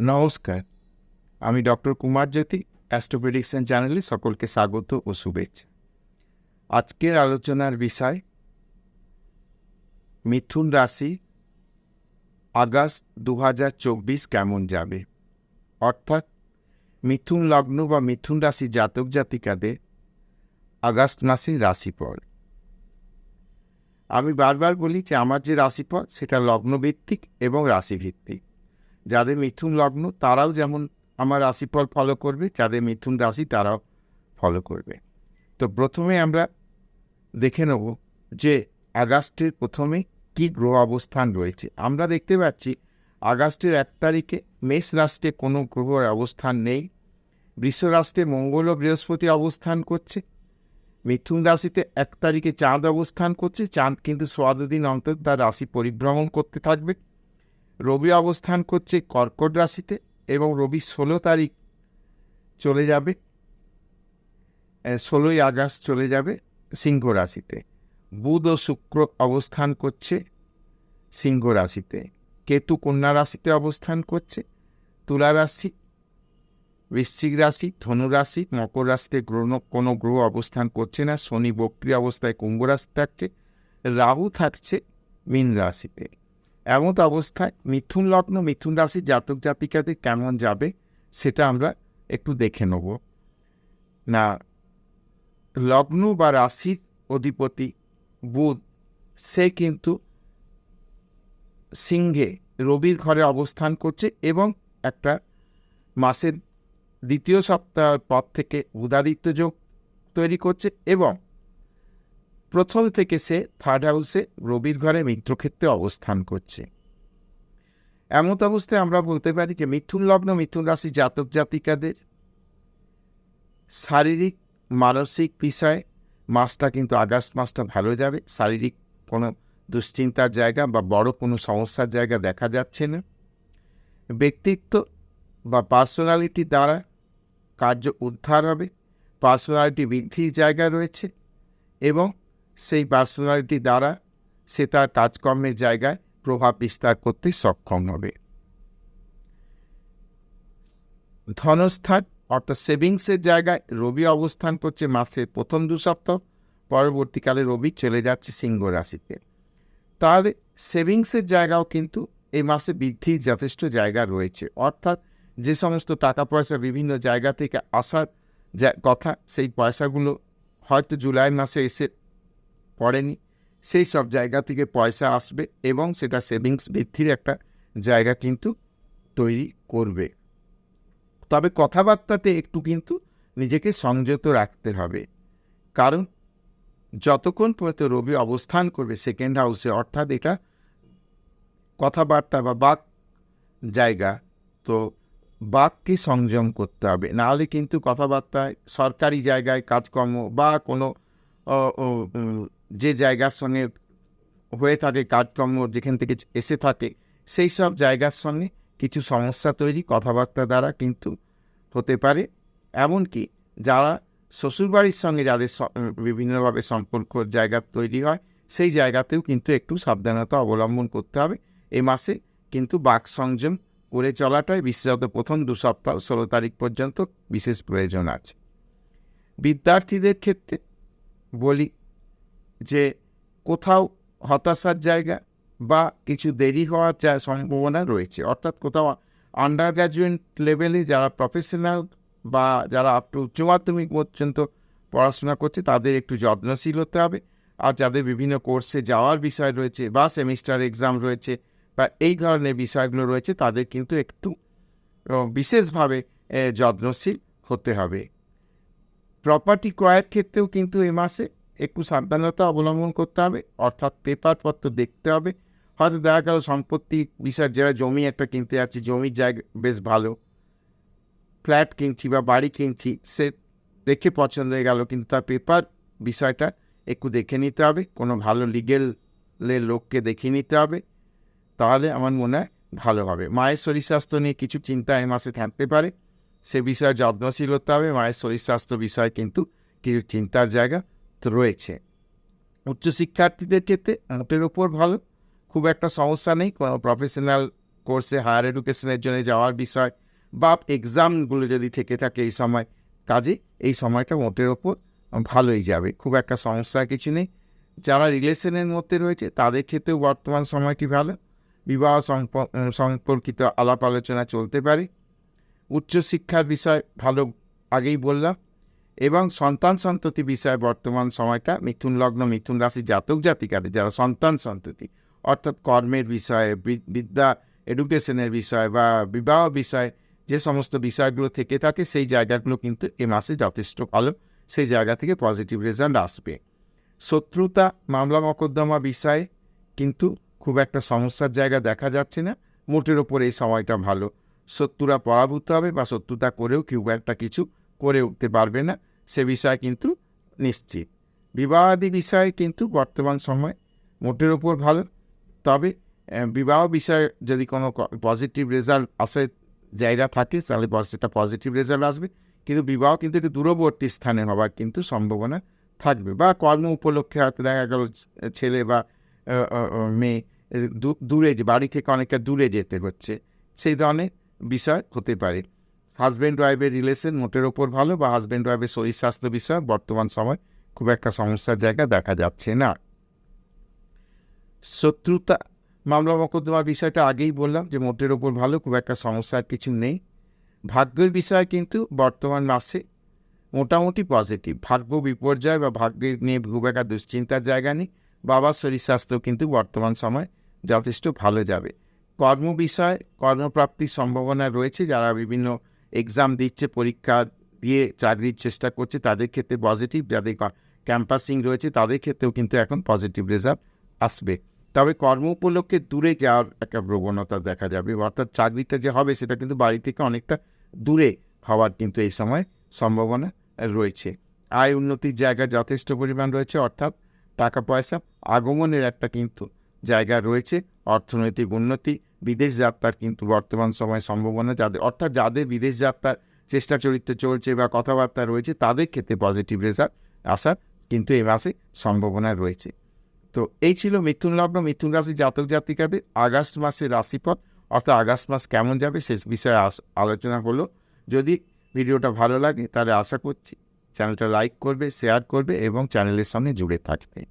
নমস্কার, আমি ডক্টর কুমার জ্যোতি, astro prediction চ্যানেলে সকলকে স্বাগত ও শুভেচ্ছা। আজকের আলোচনার বিষয় মিথুন রাশি আগস্ট 2024 কেমন যাবে, অর্থাৎ মিথুন লগ্ন বা মিথুন রাশি জাতক জাতিকাদের আগস্ট মাসের রাশিফল। আমি বারবার বলি যে আমার যে রাশিফল সেটা লগ্নভিত্তিক এবং রাশিভিত্তিক। যাদের মিথুন লগ্ন তারাও যেমন আমার রাশিফল ফলো করবে, যাদের মিথুন রাশি তারাও ফলো করবে। তো প্রথমে আমরা দেখে নেব যে আগস্টের প্রথমে কী গ্রহ অবস্থান রয়েছে। আমরা দেখতে পাচ্ছি আগস্টের 1 তারিখে মেষ রাশিতে কোনো গ্রহের অবস্থান নেই। বৃষ রাশিতে মঙ্গল ও বৃহস্পতি অবস্থান করছে। মিথুন রাশিতে 1 তারিখে চাঁদ অবস্থান করছে। চাঁদ কিন্তু 14 দিন অন্তর তার রাশি পরিভ্রমণ করতে থাকবে। রবি অবস্থান করছে কর্কট রাশিতে এবং রবি 16 তারিখ চলে যাবে, 16ই আগস্ট চলে যাবে সিংহ রাশিতে। বুধ ও শুক্র অবস্থান করছে সিংহ রাশিতে। কেতু কন্যা রাশিতে অবস্থান করছে। তুলা রাশি, বৃশ্চিক রাশি, ধনু রাশি, মকর রাশিতে কোনো গ্রহ অবস্থান করছে না। শনি বক্রী অবস্থায় কুম্ভ রাশি থাকছে। রাহু থাকছে মীন রাশিতে। এমন অবস্থায় মিথুন লগ্ন মিথুন রাশির জাতক জাতিকাদের কেমন যাবে সেটা আমরা একটু দেখে নেব। না, লগ্ন বা রাশির অধিপতি বুধ সে কিন্তু সিংহে রবির ঘরে অবস্থান করছে এবং একটা মাসের দ্বিতীয় সপ্তাহের পর থেকে বুধাদিত্য যোগ তৈরি করছে এবং প্রথম থেকে সে 3rd হাউসে রবির ঘরে মিত্রক্ষেত্রে অবস্থান করছে। এমন অবস্থায় আমরা বলতে পারি যে মিথুন লগ্ন মিথুন রাশি জাতক জাতিকাদের শারীরিক মানসিক বিষয়ে মাসটা কিন্তু আগস্ট মাসটা ভালো যাবে। শারীরিক কোনো দুশ্চিন্তার জায়গা বা বড় কোনো সমস্যার জায়গা দেখা যাচ্ছে না। ব্যক্তিত্ব বা পার্সোনালিটি দ্বারা কার্য উদ্ধার হবে। পার্সোনালিটি বৃদ্ধির জায়গা রয়েছে এবং সেই পার্সোনালিটি দ্বারা সে তার কাজকর্মের জায়গায় প্রভাব বিস্তার করতে সক্ষম হবে। ধনস্থান অর্থাৎ সেভিংসের জায়গায় রবি অবস্থান করছে মাসের প্রথম 2 সপ্তাহ, পরবর্তীকালে রবি চলে যাচ্ছে সিংহ রাশিতে। তাহলে সেভিংসের জায়গাও কিন্তু এই মাসে বৃদ্ধির যথেষ্ট জায়গা রয়েছে। অর্থাৎ যে সমস্ত টাকা পয়সা বিভিন্ন জায়গা থেকে আসার কথা, সেই পয়সাগুলো হয়তো জুলাই মাসে এসে পড়েনি, সেই সব জায়গা থেকে পয়সা আসবে এবং সেটা সেভিংস বৃদ্ধির একটা জায়গা কিন্তু তৈরি করবে। তবে কথাবার্তাতে একটু কিন্তু নিজেকে সংযত রাখতে হবে, কারণ যতক্ষণ পর্যন্ত রবি অবস্থান করবে 2nd হাউসে, অর্থাৎ এটা কথাবার্তা বা বাক জায়গা, তো বাককে সংযম করতে হবে। নাহলে কিন্তু কথাবার্তায় সরকারি জায়গায় কাজকর্ম বা কোনো যে জায়গার সঙ্গে হয়ে থাকে কাজকর্ম, যেখান থেকে এসে থাকে সেই সব জায়গার সঙ্গে কিছু সমস্যা তৈরি কথাবার্তা দ্বারা কিন্তু হতে পারে। এমনকি যারা শ্বশুরবাড়ির সঙ্গে যাদের বিভিন্নভাবে সম্পর্ক জায়গা তৈরি হয়, সেই জায়গাতেও কিন্তু একটু সাবধানতা অবলম্বন করতে হবে। এই মাসে কিন্তু বাক সংযম করে চলাটাই বিশেষত প্রথম 2 সপ্তাহ 16 তারিখ পর্যন্ত বিশেষ প্রয়োজন আছে। বিদ্যার্থীদের ক্ষেত্রে বলি যে কোথাও হতাশার জায়গা বা কিছু দেরি হওয়ার সম্ভাবনা রয়েছে। অর্থাৎ কোথাও আন্ডার গ্র্যাজুয়েট লেভেলে যারা প্রফেশনাল বা যারা আপ টু উচ্চ মাধ্যমিক পর্যন্ত পড়াশোনা করছে তাদের একটু যত্নশীল হতে হবে। আর যাদের বিভিন্ন কোর্সে যাওয়ার বিষয় রয়েছে বা সেমিস্টার এক্সাম রয়েছে বা এই ধরনের বিষয়গুলো রয়েছে, তাদের কিন্তু একটু বিশেষভাবে যত্নশীল হতে হবে। প্রপার্টি ক্রয়ের ক্ষেত্রেও কিন্তু এ মাসে একটু সাবধানতা অবলম্বন করতে হবে। অর্থাৎ পেপারপত্র দেখতে হবে। হয়তো দেখা গেল সম্পত্তি বিষয়, যারা জমি একটা কিনতে যাচ্ছে, জমির জায়গা বেশ ভালো, ফ্ল্যাট কিনছি বা বাড়ি কিনছি, সে দেখে পছন্দ হয়ে গেল, কিন্তু তার পেপার বিষয়টা একটু দেখে নিতে হবে। কোনো ভালো লিগেলের লোককে দেখে নিতে হবে, তাহলে আমার মনে হয় ভালো হবে। মায়ের শরীর স্বাস্থ্য নিয়ে কিছু চিন্তা এই মাসে থাকতে পারে, সে বিষয়ে যত্নশীল হতে হবে। মায়ের শরীর স্বাস্থ্য বিষয়ে কিন্তু কিছু চিন্তার জায়গা তো রয়েছে। উচ্চশিক্ষার্থীদের ক্ষেত্রে মোটের ওপর ভালো, খুব একটা সমস্যা নেই। কোনো প্রফেশনাল কোর্সে হায়ার এডুকেশনের জন্য যাওয়ার বিষয় বা এক্সামগুলো যদি থেকে থাকে এই সময়, কাজে এই সময়টা মোটের ওপর ভালোই যাবে, খুব একটা সমস্যার কিছু নেই। যারা রিলেশনের মধ্যে রয়েছে তাদের ক্ষেত্রেও বর্তমান সময়টি ভালো, বিবাহ সম্পর্কিত আলাপ আলোচনা চলতে পারে। উচ্চশিক্ষার বিষয় ভালো, আগেই বললাম। এবং সন্তান সন্ততি বিষয়ে বর্তমান সময়টা মিথুন লগ্ন মিথুন রাশি জাতক জাতিকাদের যারা সন্তান সন্ততি অর্থাৎ কর্মের বিষয়ে, বিদ্যা এডুকেশনের বিষয় বা বিবাহ বিষয়ে যে সমস্ত বিষয়গুলো থেকে থাকে সেই জায়গাগুলো কিন্তু এ মাসে যথেষ্ট ভালো, সেই জায়গা থেকে পজিটিভ রেজাল্ট আসবে। শত্রুতা মামলা মকদ্দমা বিষয়ে কিন্তু খুব একটা সমস্যার জায়গা দেখা যাচ্ছে না, মোটের ওপর এই সময়টা ভালো। শত্রুরা পরাভূত হবে বা শত্রুতা করেও খুব একটা কিছু করে উঠতে পারবে না, সে বিষয় কিন্তু নিশ্চিত। বিবাহাদি বিষয়ে কিন্তু বর্তমান সময় মোটের ওপর ভালো, তবে বিবাহ বিষয়ে যদি কোনো পজিটিভ রেজাল্ট আসে জায়গা থাকে তাহলে সেটা পজিটিভ রেজাল্ট আসবে, কিন্তু বিবাহ কিন্তু একটু দূরবর্তী স্থানে হওয়ার কিন্তু সম্ভাবনা থাকবে, বা কর্ম উপলক্ষে হয়তো দেখা গেল ছেলে বা মেয়ে দূরে, বাড়ি থেকে অনেকটা দূরে যেতে হচ্ছে, সেই ধরনের বিষয় হতে পারে। হাজব্যান্ড ওয়াইফের রিলেশন মোটের ওপর ভালো, বা হাজব্যান্ড ওয়াইফের শরীর স্বাস্থ্য বিষয় বর্তমান সময় খুব একটা সমস্যার জায়গা দেখা যাচ্ছে না। শত্রুতা মামলা মকদ্দমার বিষয়টা আগেই বললাম যে মোটের ওপর ভালো, খুব একটা সমস্যার কিছু নেই। ভাগ্যের বিষয় কিন্তু বর্তমান মাসে মোটামুটি পজিটিভ, ভাগ্য বিপর্যয় বা ভাগ্যের নিয়ে খুব একটা দুশ্চিন্তার জায়গা নেই। বাবার শরীর স্বাস্থ্য কিন্তু বর্তমান সময় যথেষ্ট ভালো যাবে। কর্ম বিষয় কর্মপ্রাপ্তির সম্ভাবনা রয়েছে, যারা বিভিন্ন এক্সাম দিচ্ছে, পরীক্ষা দিয়ে চাকরির চেষ্টা করছে তাদের ক্ষেত্রে পজিটিভ, যাদের ক্যাম্পাসিং রয়েছে তাদের ক্ষেত্রেও কিন্তু এখন পজিটিভ রেজাল্ট আসবে। তবে কর্ম উপলক্ষে দূরে যাওয়ার একটা প্রবণতা দেখা যাবে, অর্থাৎ চাকরিটা যে হবে সেটা কিন্তু বাড়ি থেকে অনেকটা দূরে হওয়ার কিন্তু এই সময় সম্ভাবনা রয়েছে। আয় উন্নতির জায়গা যথেষ্ট পরিমাণ রয়েছে, অর্থাৎ টাকা পয়সা আগমনের একটা কিন্তু জায়গা রয়েছে, অর্থনৈতিক উন্নতি, বিদেশ যাত্রার কিন্তু বর্তমান সময় সম্ভাবনা যাদের বিদেশ যাত্রার চেষ্টা চরিত্র চলছে বা কথাবার্তা রয়েছে তাদের ক্ষেত্রে পজিটিভ রেজাল্ট আসার কিন্তু এই মাসে সম্ভাবনা রয়েছে। তো এই ছিল মিথুন লগ্ন মিথুন রাশি জাতক জাতিকাদের আগস্ট মাসের রাশিফল, অর্থাৎ আগস্ট মাস কেমন যাবে সে বিষয়ে আলোচনা হলো। যদি ভিডিওটা ভালো লাগে তাহলে আশা করছি চ্যানেলটা লাইক করবে, শেয়ার করবে এবং চ্যানেলের সঙ্গে জুড়ে থাকবে।